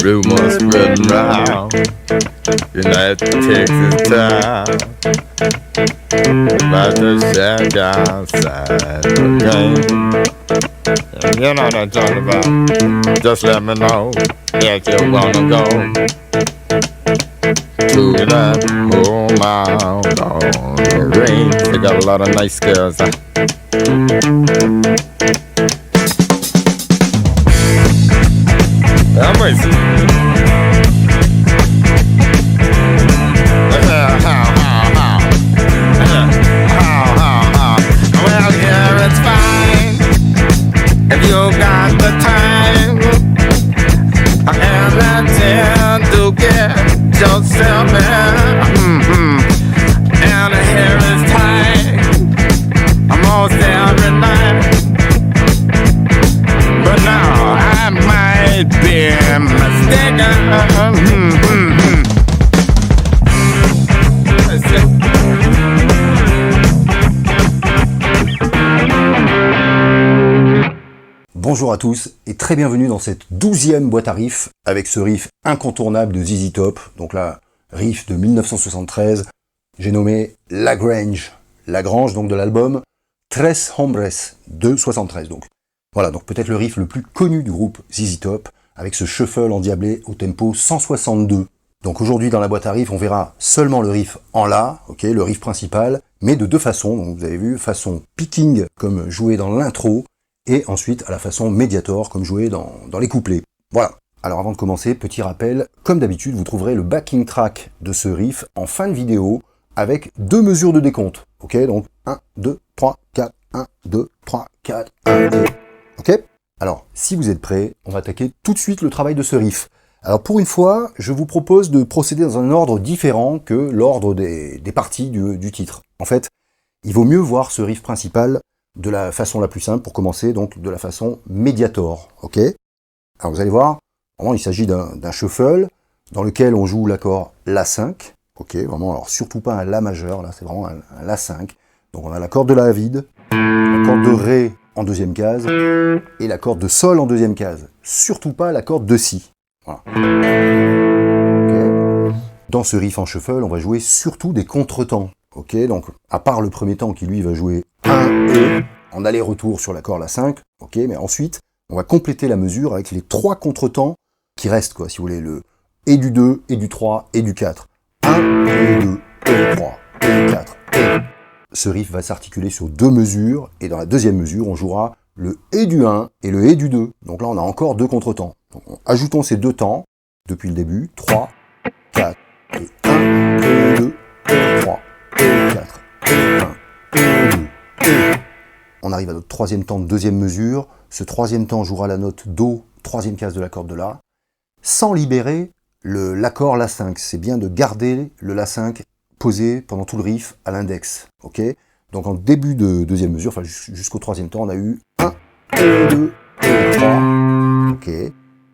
Rumors spreading round United Texas town about the shack outside the game. You know what I'm talking about. Just let me know if you wanna go to that home out on the range. They got a lot of nice girls. Well, yeah, it's fine if you got the time and the time to get yourself in. And here is time almost every night. But now I might be mistaken. Bonjour à tous et très bienvenue dans cette 12e boîte à riffs avec ce riff incontournable de ZZ Top. Donc là, riff de 1973, j'ai nommé Lagrange. Lagrange donc de l'album Tres Hombres de 73. Donc voilà, donc peut-être le riff le plus connu du groupe ZZ Top avec ce shuffle endiablé au tempo 162. Donc aujourd'hui dans la boîte à riffs, on verra seulement le riff en La, ok, le riff principal, mais de deux façons. Donc vous avez vu, façon picking comme joué dans l'intro, et ensuite à la façon Mediator comme joué dans les couplets. Voilà. Alors avant de commencer, petit rappel, comme d'habitude, vous trouverez le backing track de ce riff en fin de vidéo avec deux mesures de décompte. Ok, donc 1, 2, 3, 4, 1, 2, 3, 4, 1, 2. Ok? Alors, si vous êtes prêts, on va attaquer tout de suite le travail de ce riff. Alors pour une fois, je vous propose de procéder dans un ordre différent que l'ordre des parties du titre. En fait, il vaut mieux voir ce riff principal de la façon la plus simple pour commencer, donc de la façon Mediator, ok? Alors vous allez voir, vraiment il s'agit d'un shuffle dans lequel on joue l'accord La5, ok? Vraiment, alors surtout pas un La majeur, là c'est vraiment un La5. Donc on a l'accord de La vide, l'accord de Ré en deuxième case, et l'accord de Sol en deuxième case. Surtout pas l'accord de Si. Voilà. Okay. Dans ce riff en shuffle, on va jouer surtout des contretemps. Ok, donc à part le premier temps qui lui va jouer 1 et en aller-retour sur l'accord La5, ok, mais ensuite on va compléter la mesure avec les trois contretemps qui restent, quoi, si vous voulez, le et du 2, et du 3, et du 4. 1, et 2, et 3, et 4, et... Ce riff va s'articuler sur deux mesures, et dans la deuxième mesure, on jouera le et du 1 et le et du 2. Donc là, on a encore deux contretemps. Donc, ajoutons ces deux temps depuis le début, 3, 4, et 1, et 2, et 3. Et 4, et 1, et 2, et... On arrive à notre troisième temps de deuxième mesure. Ce troisième temps jouera la note Do, troisième case de l'accord de La, sans libérer l'accord La5. C'est bien de garder le La5 posé pendant tout le riff à l'index. Ok? Donc en début de deuxième mesure, enfin jusqu'au troisième temps, on a eu 1, et 2, et 3. Ok?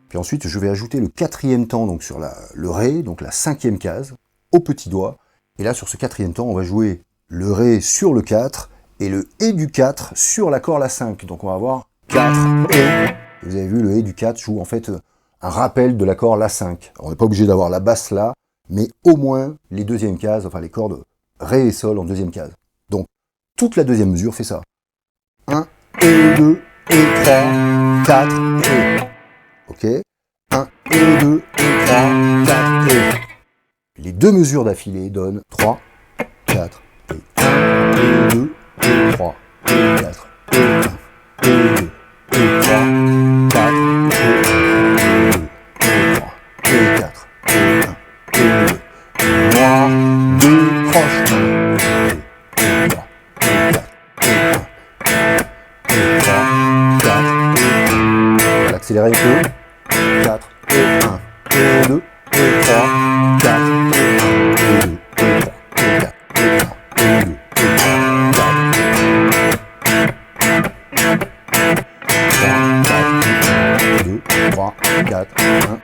Puis ensuite, je vais ajouter le quatrième temps donc sur le Ré, donc la cinquième case, au petit doigt. Et là, sur ce quatrième temps, on va jouer le Ré sur le 4 et le Et du 4 sur l'accord La5. Donc on va avoir 4 et. Vous avez vu, le Et du 4 joue en fait un rappel de l'accord La5. On n'est pas obligé d'avoir la basse là, mais au moins les deuxièmes cases, enfin les cordes Ré et Sol en deuxième case. Donc toute la deuxième mesure fait ça. 1, et 2, et 3, 4 et. Ok? 1, et 2, et 3, 4 et. Les deux mesures d'affilée donnent 3, 4, et 1, et 2, et 3, et 4, et 1, et 2, et 3, 4, et 2, et 3, et 4, et 1, et 2. Noir, 2, croche, 1, et 3, et 4, et 1, et 3, 4, et 1. On va accélérer un peu. 4, et 1, et 2, et 3, 4, et 1, et 2, et 3, et 4, et 1, et 2, et 3, 4, 2, 3, 4, 1.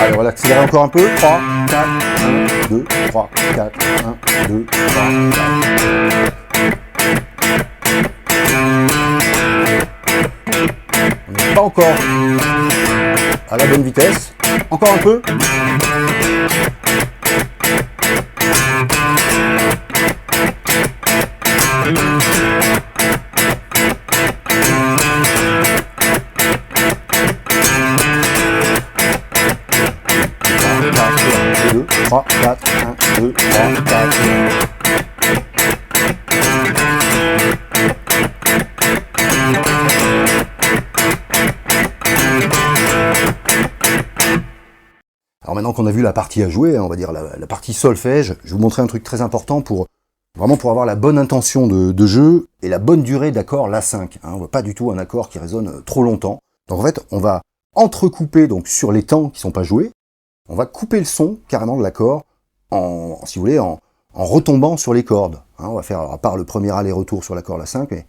Allez, on va l'accélérer encore un peu. 3, 4, 1. 2, 3, 4, 1, 2, 3, 4. On n'est pas encore à la bonne vitesse. Encore un peu. Deux, 3, 4, 1, 2, 3, 4. Alors maintenant qu'on a vu la partie à jouer, on va dire la partie solfège, je vais vous montrer un truc très important pour avoir la bonne intention de jeu et la bonne durée d'accord La5. On ne veut pas du tout un accord qui résonne trop longtemps. Donc en fait, on va entrecouper donc sur les temps qui ne sont pas joués, on va couper le son carrément de l'accord si vous voulez, en retombant sur les cordes. On va faire, à part le premier aller-retour sur l'accord La5, mais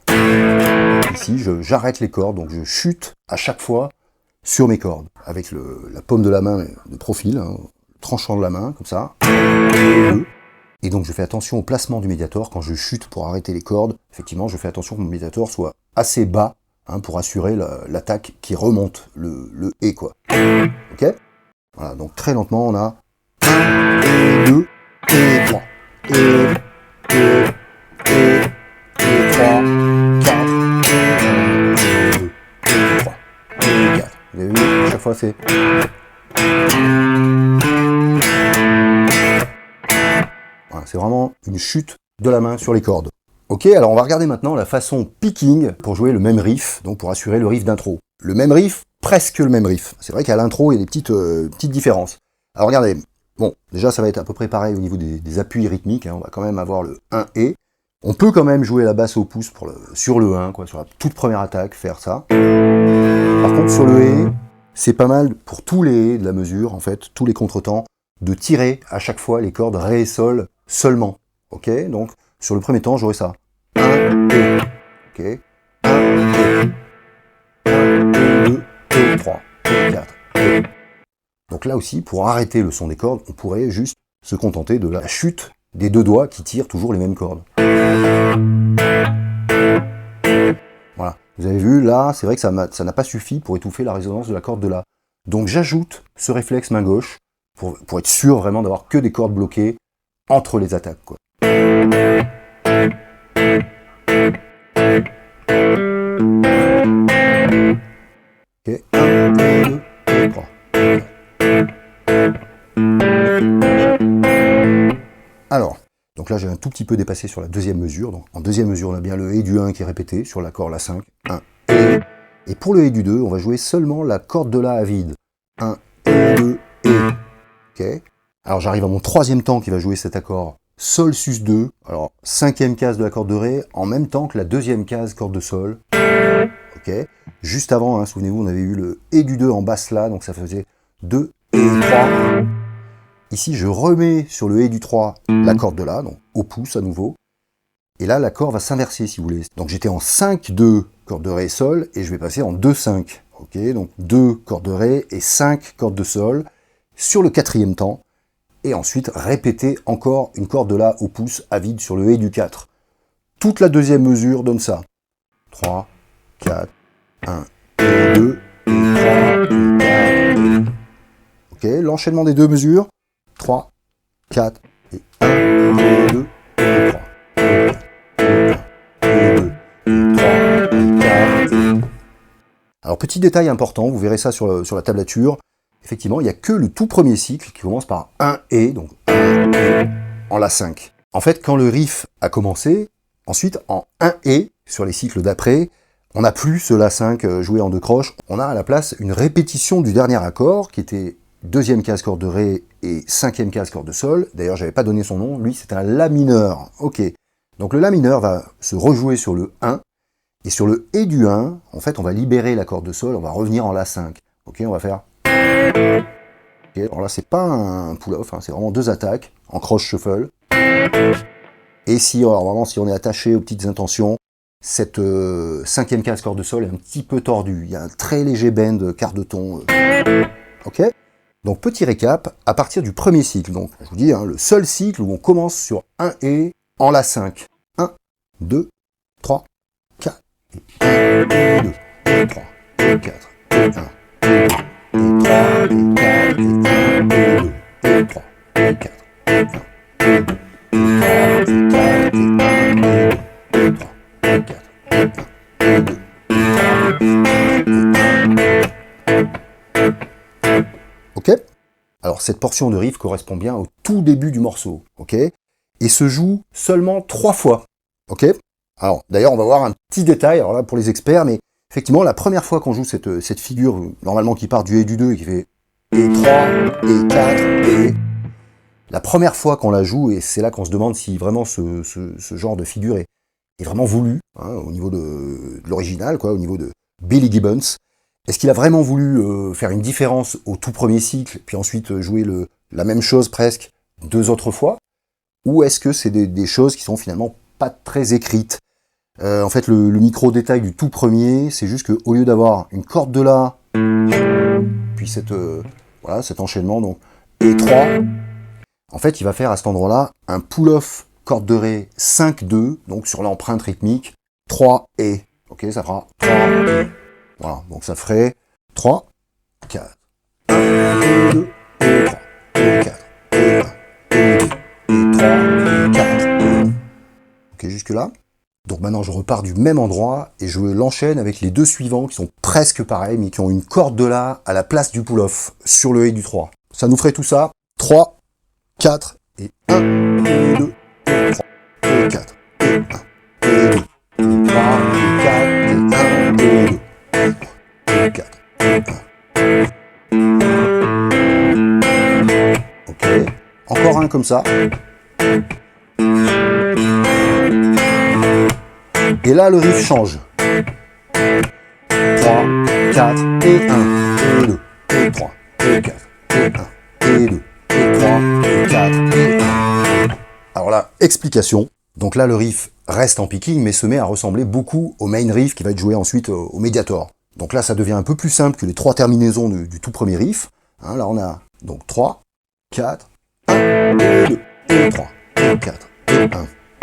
ici j'arrête les cordes, donc je chute à chaque fois sur mes cordes, avec la paume de la main de profil, le tranchant de la main, comme ça. Et donc je fais attention au placement du médiator quand je chute pour arrêter les cordes. Effectivement, je fais attention que mon médiator soit assez bas pour assurer l'attaque qui remonte, le « et » quoi. Ok ? Voilà, donc très lentement, on a 1, et 2, et 3, et 3, 4, 1, 2, et 3, et 4. Vous avez vu, à chaque fois c'est... Voilà, c'est vraiment une chute de la main sur les cordes. Ok, alors on va regarder maintenant la façon picking pour jouer le même riff, donc pour assurer le riff d'intro. Le même riff, presque le même riff. C'est vrai qu'à l'intro, il y a des petites différences. Alors regardez, bon, déjà ça va être à peu près pareil au niveau des appuis rythmiques, on va quand même avoir le 1 et. On peut quand même jouer la basse au pouce sur le 1, quoi, sur la toute première attaque, faire ça. Par contre, sur le et, c'est pas mal pour tous les et de la mesure, en fait, tous les contretemps, de tirer à chaque fois les cordes ré et sol seulement. Ok, donc sur le premier temps, j'aurai ça. 1 et. Ok, 1 et. 1 et 2 et 3 et 4 et. Donc là aussi, pour arrêter le son des cordes, on pourrait juste se contenter de la chute des deux doigts qui tirent toujours les mêmes cordes. Voilà, vous avez vu, là, c'est vrai que ça n'a pas suffi pour étouffer la résonance de la corde de La. Donc j'ajoute ce réflexe main gauche pour être sûr vraiment d'avoir que des cordes bloquées entre les attaques, quoi. Ok, 1, 2, 3. Alors, donc là j'ai un tout petit peu dépassé sur la deuxième mesure. Donc en deuxième mesure, on a bien le et du 1 qui est répété sur l'accord La5. 1 et. Et pour le et du 2, on va jouer seulement la corde de La à vide. 1 et 2 et. Ok. Alors j'arrive à mon troisième temps qui va jouer cet accord Sol sus 2. Alors cinquième case de la corde de Ré en même temps que la deuxième case corde de Sol. Ok. Juste avant, souvenez-vous, on avait eu le et du 2 en basse La, donc ça faisait 2 et 3. Ici, je remets sur le et du 3 la corde de La, donc au pouce à nouveau. Et là, l'accord va s'inverser, si vous voulez. Donc j'étais en 5-2, corde de Ré, Sol, et je vais passer en 2-5. Ok, donc 2 cordes de Ré et 5 cordes de Sol sur le quatrième temps. Et ensuite, répéter encore une corde de La au pouce à vide sur le et du 4. Toute la deuxième mesure donne ça. 3, 4, 1, et 2, et 3, et 4, et... Ok, l'enchaînement des deux mesures. 3, 4, et 1, et 2, et 3, et 4, et 2, et 3, et 4, et... Alors, petit détail important, vous verrez ça sur la tablature. Effectivement, il n'y a que le tout premier cycle qui commence par 1 et, donc 1 et en La5. En fait, quand le riff a commencé, ensuite en 1 et, sur les cycles d'après, on n'a plus ce La5 joué en deux croches, on a à la place une répétition du dernier accord, qui était deuxième case corde de Ré et cinquième case corde de Sol. D'ailleurs, j'avais pas donné son nom, lui c'est un La mineur. Ok, donc le La mineur va se rejouer sur le 1, et sur le et du 1, en fait, on va libérer la corde de Sol, on va revenir en La5. Ok, on va faire... Okay, alors là, c'est pas un pull-off, c'est vraiment deux attaques en croche shuffle. Et si on est attaché aux petites intentions, cette cinquième case corde de Sol est un petit peu tordue. Il y a un très léger bend, quart de ton. Ok. Donc petit récap, à partir du premier cycle, donc je vous dis, hein, le seul cycle où on commence sur un et en la 5. 1, 2, 3, 4, et 1, et 2, et 3, et 4, et 1, et 2, et 3, et 4, et 1, et 2, et 3, et 4, et 1, et 2, et 3, et 4, et 1, et 2, et 3, et 4, et 1, et 2, ok? Alors cette portion de riff correspond bien au tout début du morceau, ok? Et se joue seulement 3 fois, ok? Alors d'ailleurs on va voir un petit détail, alors là pour les experts, mais effectivement la première fois qu'on joue cette figure, normalement qui part du et du 2 et qui fait et 3, et 4, et... La première fois qu'on la joue, et c'est là qu'on se demande si vraiment ce genre de figure est vraiment voulu, hein, au niveau de l'original, quoi, au niveau de Billy Gibbons. Est-ce qu'il a vraiment voulu faire une différence au tout premier cycle, puis ensuite jouer la même chose presque 2 autres fois? Ou est-ce que c'est des choses qui sont finalement pas très écrites? En fait, le micro-détail du tout premier, c'est juste qu'au lieu d'avoir une corde de La, puis voilà, cet enchaînement, donc et 3, en fait, il va faire à cet endroit-là un pull-off corde de Ré 5-2, donc sur l'empreinte rythmique 3 et. Ok, ça fera 3 et. Voilà, donc ça ferait 3, 4, 1, et 2, et 3, et 4, et 1, et 2, et 3, et 4, et 1. Ok, jusque-là. Donc maintenant, je repars du même endroit et je l'enchaîne avec les deux suivants qui sont presque pareils, mais qui ont une corde de La à la place du pull-off sur le et du 3. Ça nous ferait tout ça 3, 4, et 1, et 2, et 3, et 4, et 1, et 2, et 3, et 4, et 1, et 2, et 4, et 1. Ok, encore un comme ça. Et là, le riff change. 3, 4, et 1, et 2, et 3, et 4, et 1, et 2. Et 3, et 4, et 1. Alors là, explication. Donc là, le riff reste en picking, mais se met à ressembler beaucoup au main riff qui va être joué ensuite au Mediator. Donc là, ça devient un peu plus simple que les 3 terminaisons du tout premier riff. Hein, là, on a donc 3, 4, 1, et 2, et 3, et 4, et 1,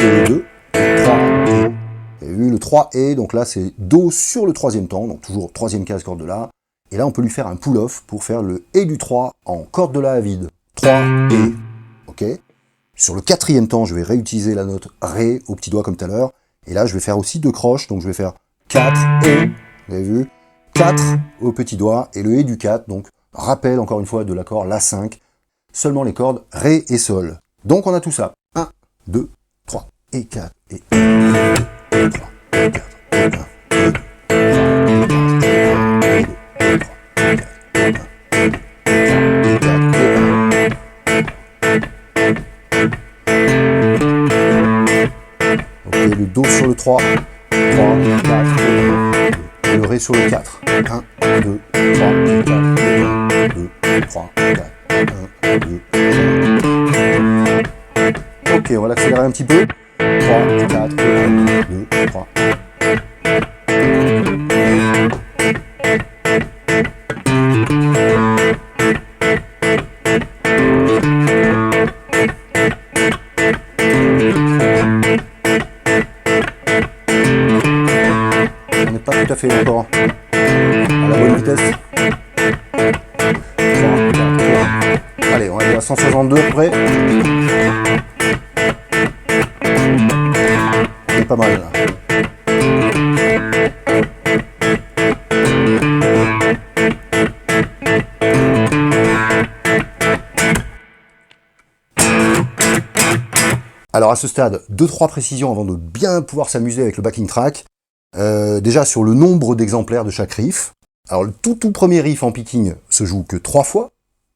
et 2, et 3, et... Vous avez vu le 3 et, donc là, c'est Do sur le 3e temps, donc toujours 3e case corde de La. Et là, on peut lui faire un pull-off pour faire le et du 3 en corde de La à vide. 3 et, ok. Sur le 4e temps, je vais réutiliser la note Ré au petit doigt comme tout à l'heure. Et là, je vais faire aussi 2 croches, donc je vais faire 4 et, vous avez vu, 4 au petit doigt, et le et du 4, donc rappel encore une fois de l'accord La5, seulement les cordes Ré et Sol. Donc on a tout ça. 1, 2, 3 et 4 et 1, 2, et 3 et 4 et 1, et 2, et 3 et 4 et 1, et 2, et 4 et 1. Ok, le Do sur le 3, 3, 4, et le Ré sur le 4, 1, 2, 3, 4, 1, 2, 3, 4, 1, 2, 3. Ok, on va l'accélérer un petit peu. 3, 4, 1, 2, 3. On n'est pas tout à fait encore à la bonne vitesse. 3, 4, 1. Allez, on va aller à 162 à peu près. C'est pas mal là. Alors à ce stade, 2-3 précisions avant de bien pouvoir s'amuser avec le backing track. Déjà sur le nombre d'exemplaires de chaque riff. Alors le tout premier riff en picking se joue que 3 fois.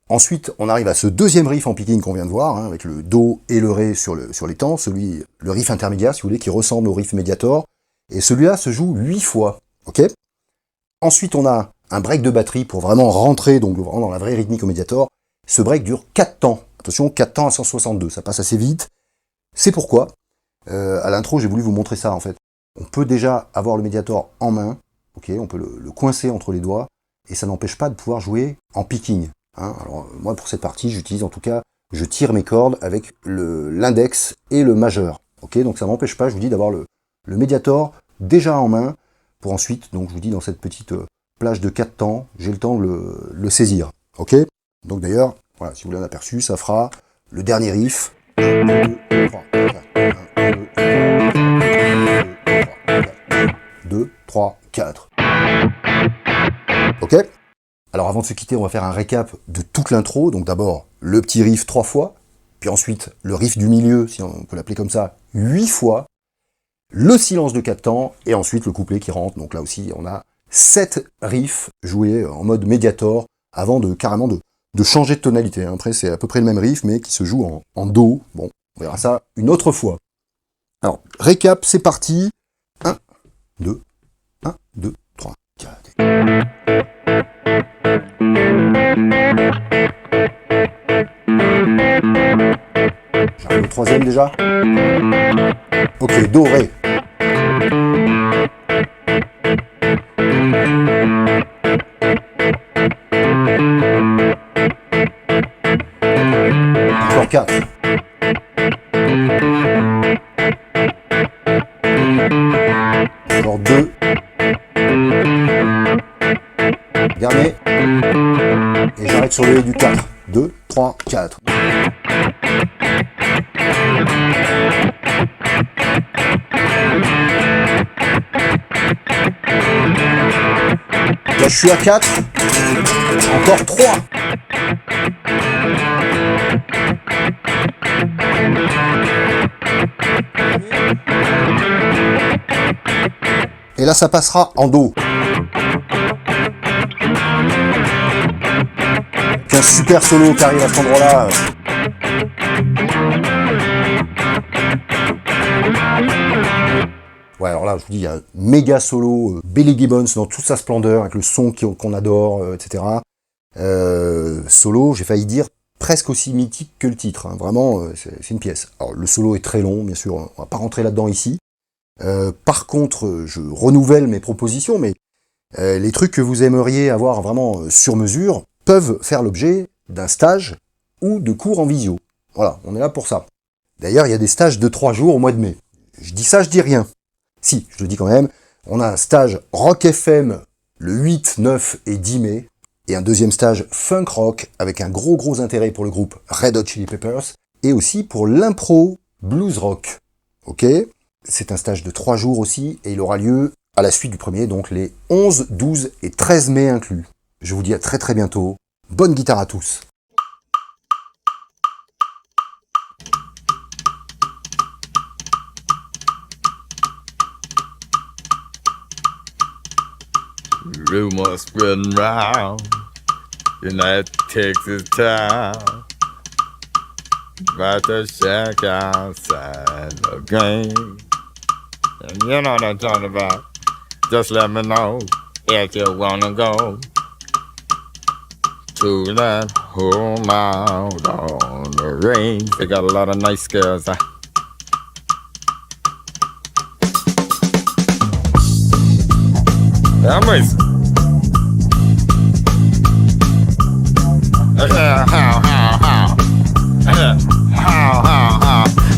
Ensuite, on arrive à ce deuxième riff en picking qu'on vient de voir, hein, avec le Do et le Ré sur les temps, le riff intermédiaire, si vous voulez, qui ressemble au riff Mediator. Et celui-là se joue 8 fois. Ok. Ensuite, on a un break de batterie pour vraiment rentrer donc vraiment dans la vraie rythmique au Mediator. Ce break dure 4 temps. Attention, 4 temps à 162, ça passe assez vite. C'est pourquoi, à l'intro, j'ai voulu vous montrer ça en fait. On peut déjà avoir le Mediator en main, ok, on peut le coincer entre les doigts, et ça n'empêche pas de pouvoir jouer en picking. Hein. Alors moi pour cette partie, j'utilise en tout cas, je tire mes cordes avec l'index et le majeur. Ok, donc ça m'empêche pas, je vous dis, d'avoir le médiator déjà en main, pour ensuite, donc je vous dis, dans cette petite plage de 4 temps, j'ai le temps de le saisir. Ok, donc d'ailleurs, voilà, si vous voulez un aperçu, ça fera le dernier riff. 1, 2, 3, 2, 3, 4. Ok. Alors avant de se quitter, on va faire un récap de toute l'intro. Donc d'abord, le petit riff 3 fois, puis ensuite le riff du milieu, si on peut l'appeler comme ça, 8 fois, le silence de 4 temps, et ensuite le couplet qui rentre. Donc là aussi, on a 7 riffs joués en mode médiator, avant de carrément de changer de tonalité. Après, c'est à peu près le même riff, mais qui se joue en do. Bon, on verra ça une autre fois. Alors, récap, c'est parti. 1, 2, 3, 4. J'arrive au troisième déjà. Ok, do, ré. Encore 4. Encore 2. Dernier. Et j'arrête sur le du 4. 2, 3, 4. Là, je suis à 4. Encore 3. Et là, ça passera en do. Un super solo qui arrive à cet endroit-là. Ouais, alors là, je vous dis, il y a un méga solo, Billy Gibbons dans toute sa splendeur, avec le son qu'on adore, etc. Solo, j'ai failli dire, presque aussi mythique que le titre. Hein. Vraiment, c'est une pièce. Alors, le solo est très long, bien sûr, on va pas rentrer là-dedans ici. Par contre, je renouvelle mes propositions, mais les trucs que vous aimeriez avoir vraiment sur mesure peuvent faire l'objet d'un stage ou de cours en visio. Voilà, on est là pour ça. D'ailleurs, il y a des stages de 3 jours au mois de mai. Je dis ça, je dis rien. Si, je le dis quand même. On a un stage Rock FM le 8, 9 et 10 mai, et un deuxième stage Funk Rock avec un gros intérêt pour le groupe Red Hot Chili Peppers, et aussi pour l'impro Blues Rock. Ok ? C'est un stage de 3 jours aussi, et il aura lieu à la suite du premier, donc les 11, 12 et 13 mai inclus. Je vous dis à très bientôt. Bonne guitare à tous. Rumors spreading round United Texas town about the shack outside the game. And you know what I'm talking about. Just let me know if you wanna go to that home out on the range. They got a lot of nice girls. Amazing.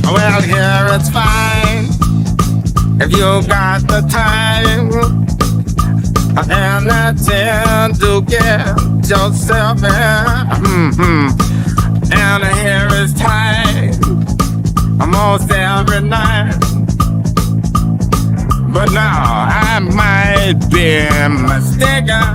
Well, here it's fine if you got the time and the chance to get yourself in. And here is time almost every night. But now I might be mistaken.